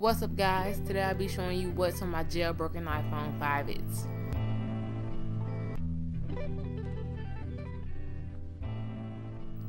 What's up guys, today I'll be showing you what's on my jailbroken iPhone 5s.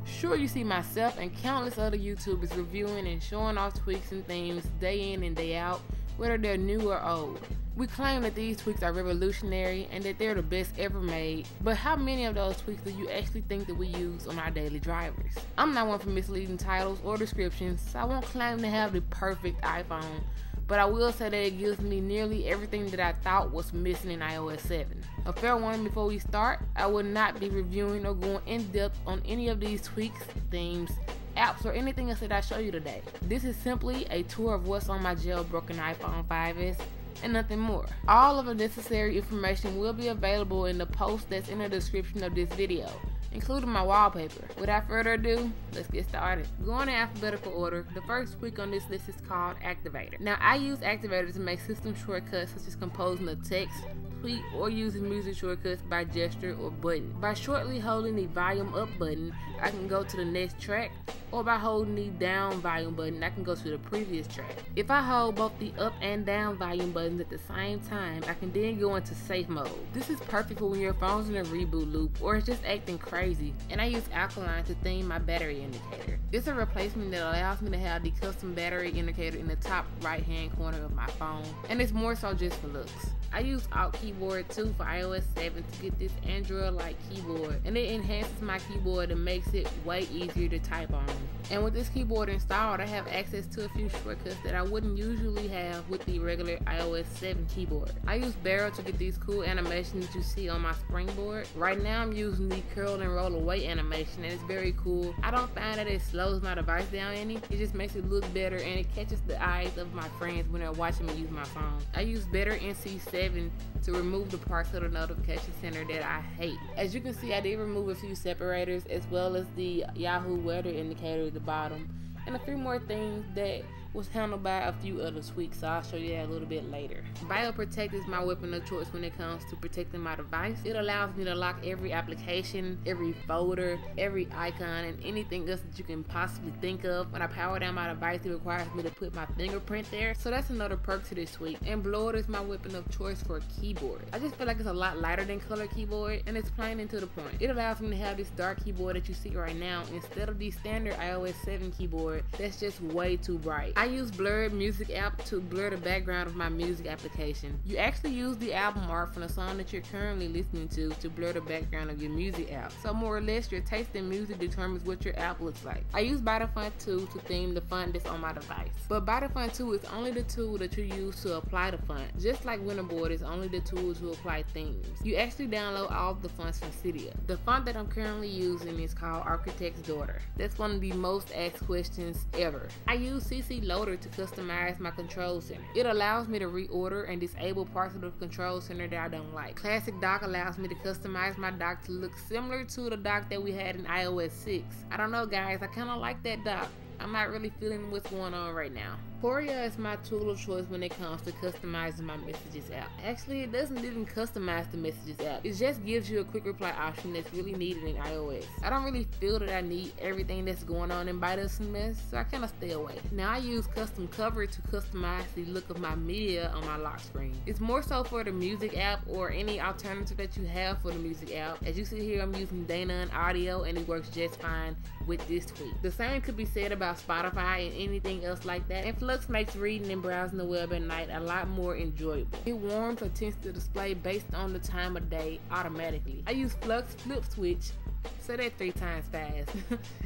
Sure, you see myself and countless other YouTubers reviewing and showing off tweaks and themes day in and day out, whether they're new or old. We claim that these tweaks are revolutionary and that they're the best ever made, but how many of those tweaks do you actually think that we use on our daily drivers? I'm not one for misleading titles or descriptions, so I won't claim to have the perfect iPhone, but I will say that it gives me nearly everything that I thought was missing in iOS 7. A fair warning before we start, I will not be reviewing or going in depth on any of these tweaks, themes, apps, or anything else that I show you today. This is simply a tour of what's on my jailbroken iPhone 5s and nothing more. All of the necessary information will be available in the post that's in the description of this video, including my wallpaper. Without further ado, let's get started. Going in alphabetical order, the first tweak on this list is called Activator. Now, I use Activator to make system shortcuts such as composing a text, tweet, or using music shortcuts by gesture or button. By shortly holding the volume up button, I can go to the next track, or by holding the down volume button, I can go to the previous track. If I hold both the up and down volume buttons at the same time, I can then go into safe mode. This is perfect for when your phone's in a reboot loop or it's just acting crazy, and I use Alkaline to theme my battery indicator. It's a replacement that allows me to have the custom battery indicator in the top right hand corner of my phone, and it's more so just for looks. I use Alt Keyboard 2 for iOS 7 to get this Android-like keyboard, and it enhances my keyboard and makes it way easier to type on. And with this keyboard installed, I have access to a few shortcuts that I wouldn't usually have with the regular iOS 7 keyboard. I use Barrel to get these cool animations that you see on my springboard. Right now I'm using the curl and roll away animation, and it's very cool. I don't find that it slows my device down any, it just makes it look better and it catches the eyes of my friends when they're watching me use my phone. I use Better NC7 to remove the parts of the notification center that I hate. As you can see, I did remove a few separators as well as the Yahoo weather indicator at the bottom and a few more things that was handled by a few other tweaks, so I'll show you that a little bit later. BioProtect is my weapon of choice when it comes to protecting my device. It allows me to lock every application, every folder, every icon, and anything else that you can possibly think of. When I power down my device, it requires me to put my fingerprint there, so that's another perk to this tweak. And Blower is my weapon of choice for a keyboard. I just feel like it's a lot lighter than color keyboard, and it's plain and to the point. It allows me to have this dark keyboard that you see right now instead of the standard iOS 7 keyboard that's just way too bright. I use Blurred Music app to blur the background of my music application. You actually use the album art from the song that you're currently listening to blur the background of your music app. So more or less, your taste in music determines what your app looks like. I use ByteFont 2 to theme the font that's on my device. But ByteFont 2 is only the tool that you use to apply the font, just like Winterboard is only the tool to apply themes. You actually download all of the fonts from Cydia. The font that I'm currently using is called Architect's Daughter. That's one of the most asked questions ever. I use CCLoader to customize my control center. It allows me to reorder and disable parts of the control center that I don't like. Classic Dock allows me to customize my dock to look similar to the dock that we had in iOS 6. I don't know guys, I kind of like that dock. I'm not really feeling what's going on right now. Poria is my tool of choice when it comes to customizing my Messages app. Actually, it doesn't even customize the Messages app. It just gives you a quick reply option that's really needed in iOS. I don't really feel that I need everything that's going on in ByteSmith, so I kind of stay away. Now I use Custom Cover to customize the look of my media on my lock screen. It's more so for the music app or any alternative that you have for the music app. As you see here, I'm using Dana Audio and it works just fine with this tweak. The same could be said about Spotify and anything else like that. And f.lux makes reading and browsing the web at night a lot more enjoyable. It warms or tends to display based on the time of day automatically. I use f.lux Flipswitch, say that 3 times fast,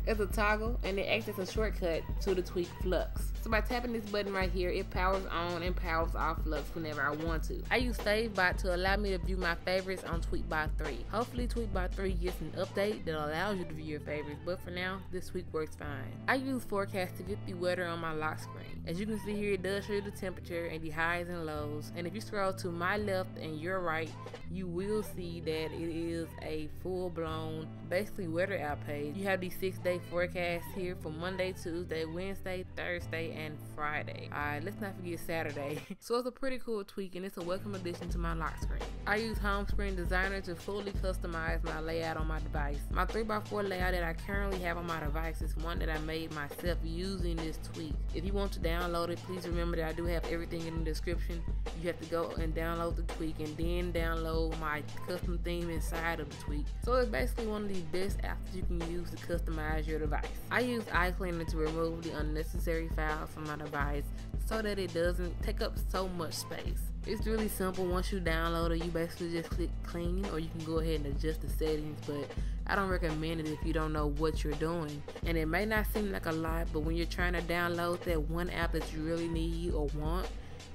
as a toggle, and it acts as a shortcut to the tweak f.lux. So by tapping this button right here, it powers on and powers off f.lux whenever I want to. I use SaveBot to allow me to view my favorites on Tweetbot 3. Hopefully Tweetbot 3 gets an update that allows you to view your favorites, but for now, this tweak works fine. I use Forecast to get the weather on my lock screen. As you can see here, it does show you the temperature and the highs and lows, and if you scroll to my left and your right, you will see that it is a full-blown, basically basically weather app page. You have these 6-day forecasts here for Monday, Tuesday, Wednesday, Thursday, and Friday. Alright, let's not forget Saturday. So it's a pretty cool tweak, and it's a welcome addition to my lock screen. I use Home Screen Designer to fully customize my layout on my device. My 3x4 layout that I currently have on my device is one that I made myself using this tweak. If you want to download it, please remember that I do have everything in the description. You have to go and download the tweak and then download my custom theme inside of the tweak. So it's basically one of the best apps you can use to customize your device. I use iCleaner to remove the unnecessary files from my device so that it doesn't take up so much space. It's really simple. Once you download it, you basically just click clean, or you can go ahead and adjust the settings, but I don't recommend it if you don't know what you're doing. And it may not seem like a lot, but when you're trying to download that one app that you really need or want,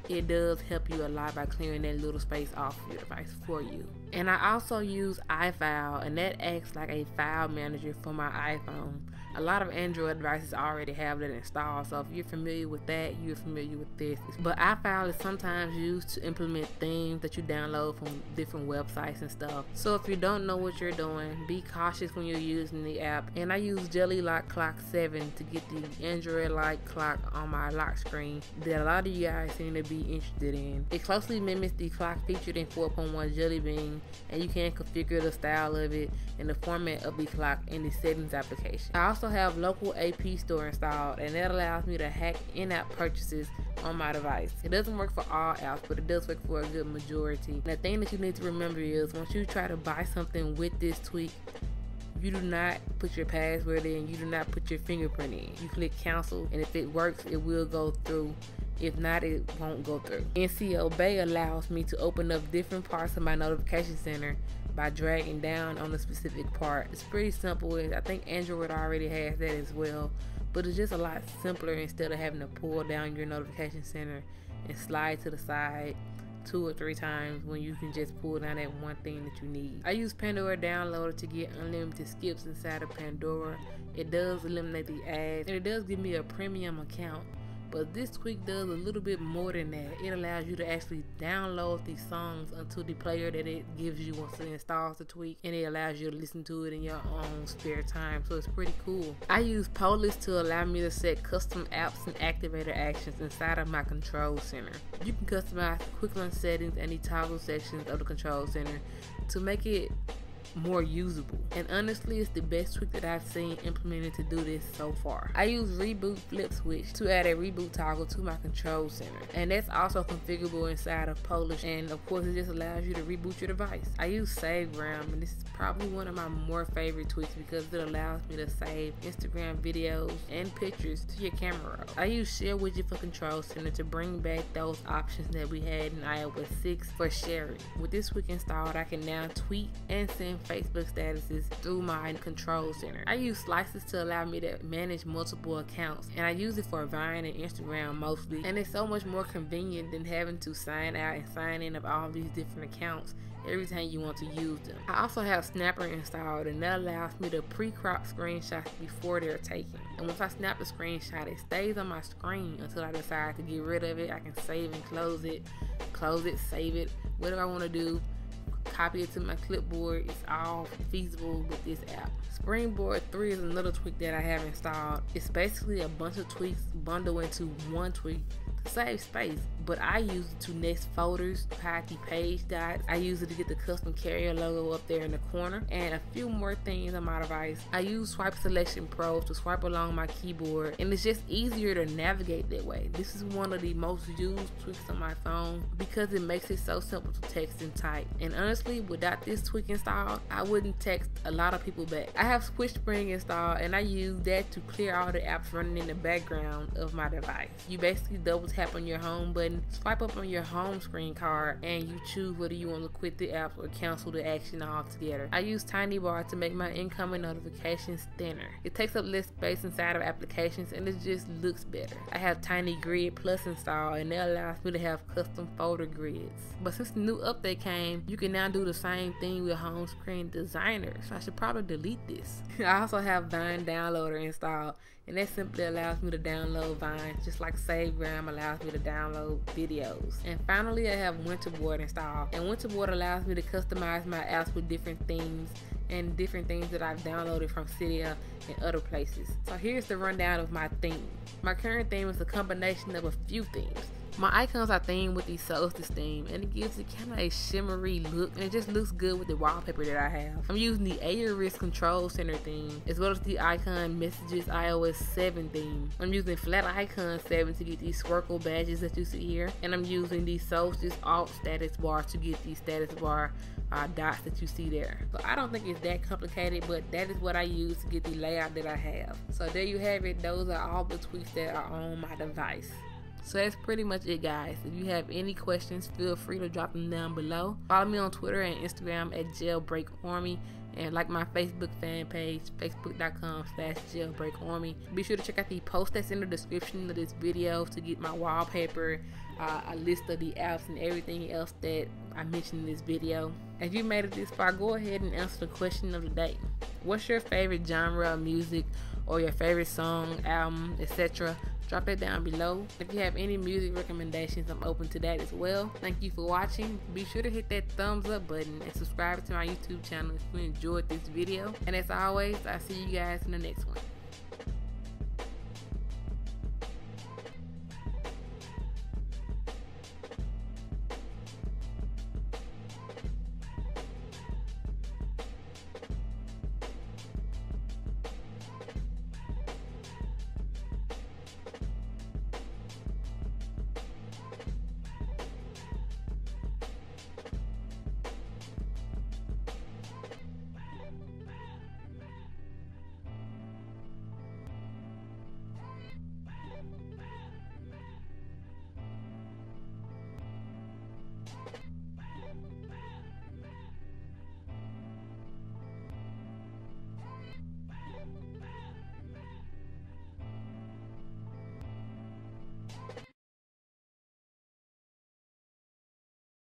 it does help you a lot by clearing that little space off your device for you. And I also use iFile, and that acts like a file manager for my iPhone. A lot of Android devices already have that installed, so if you're familiar with that, you're familiar with this. But iFile is sometimes used to implement themes that you download from different websites and stuff. So if you don't know what you're doing, be cautious when you're using the app. And I use Jelly Lock Clock 7 to get the Android-like clock on my lock screen that a lot of you guys seem to be interested in. It closely mimics the clock featured in 4.1 Jelly Bean, and you can configure the style of it and the format of the clock in the settings application. I also have local AP store installed, and that allows me to hack in-app purchases on my device. It doesn't work for all apps, but it does work for a good majority. And the thing that you need to remember is once you try to buy something with this tweak, you do not put your password in, you do not put your fingerprint in. You click cancel, and if it works, it will go through. If not, it won't go through. NCO Bay allows me to open up different parts of my notification center by dragging down on a specific part. It's pretty simple. I think Android already has that as well, but it's just a lot simpler instead of having to pull down your notification center and slide to the side 2 or 3 times when you can just pull down that one thing that you need. I use Pandora Downloader to get unlimited skips inside of Pandora. It does eliminate the ads, and it does give me a premium account. But this tweak does a little bit more than that. It allows you to actually download these songs onto the player that it gives you once it installs the tweak, and it allows you to listen to it in your own spare time, so it's pretty cool. I use f.lux to allow me to set custom apps and activator actions inside of my control center. You can customize the quick run settings and the toggle sections of the control center to make it more usable, and honestly it's the best tweak that I've seen implemented to do this so far. I use Reboot Flipswitch to add a reboot toggle to my control center, and that's also configurable inside of f.lux, and of course it just allows you to reboot your device. I use SaveGram, and this is probably one of my more favorite tweaks because it allows me to save Instagram videos and pictures to your camera roll. I use Share Widget for control center to bring back those options that we had in iOS 6 for sharing. With this tweak installed, I can now tweet and send Facebook statuses through my control center. I use Slices to allow me to manage multiple accounts, and I use it for Vine and Instagram mostly, and it's so much more convenient than having to sign out and sign in of all these different accounts every time you want to use them. I also have Snapper installed, and that allows me to pre-crop screenshots before they're taken. And once I snap the screenshot, it stays on my screen until I decide to get rid of it. I can save and close it, save it, whatever I want to do. Copy it to my clipboard. It's all feasible with this app. Springboard 3 is another tweak that I have installed. It's basically a bunch of tweaks bundled into one tweak to save space, but I use it to nest folders, hide the page dots. I use it to get the custom carrier logo up there in the corner, and a few more things on my device. I use Swipe Selection Pro to swipe along my keyboard, and it's just easier to navigate that way. This is one of the most used tweaks on my phone because it makes it so simple to text and type. And honestly, without this tweak installed, I wouldn't text a lot of people back. I have Switch Spring installed, and I use that to clear all the apps running in the background of my device. You basically double tap on your home button, swipe up on your home screen card, and you choose whether you want to quit the app or cancel the action altogether. I use Tiny Bar to make my incoming notifications thinner. It takes up less space inside of applications, and it just looks better. I have Tiny Grid Plus installed, and that allows me to have custom folder grids. But since the new update came, you can now do the same thing with Home Screen Designer, so I should probably delete this. I also have Vine Downloader installed, and that simply allows me to download Vine, just like SaveGram allows me to download videos. And finally, I have Winterboard installed, and Winterboard allows me to customize my apps with different themes and different things that I've downloaded from Cydia and other places. So here's the rundown of my theme. My current theme is a combination of a few themes. My icons are themed with the Solstice theme, and it gives it kind of a shimmery look, and it just looks good with the wallpaper that I have. I'm using the Aorist Control Center theme, as well as the Icon Messages iOS 7 theme. I'm using Flat Icon 7 to get these swirl badges that you see here, and I'm using the Solstice Alt Status Bar to get the status bar dots that you see there. So I don't think it's that complicated, but that is what I use to get the layout that I have. So there you have it. Those are all the tweaks that are on my device. So that's pretty much it, guys. If you have any questions, feel free to drop them down below. Follow me on Twitter and Instagram at Jailbreak Army, and like my Facebook fan page, facebook.com/jailbreakarmy. Be sure to check out the post that's in the description of this video to get my wallpaper, a list of the apps and everything else that I mentioned in this video. If you made it this far, go ahead and answer the question of the day. What's your favorite genre of music, or your favorite song, album, etc.? Drop it down below. If you have any music recommendations, I'm open to that as well. Thank you for watching. Be sure to hit that thumbs up button and subscribe to my YouTube channel if you enjoyed this video. And as always, I'll see you guys in the next one.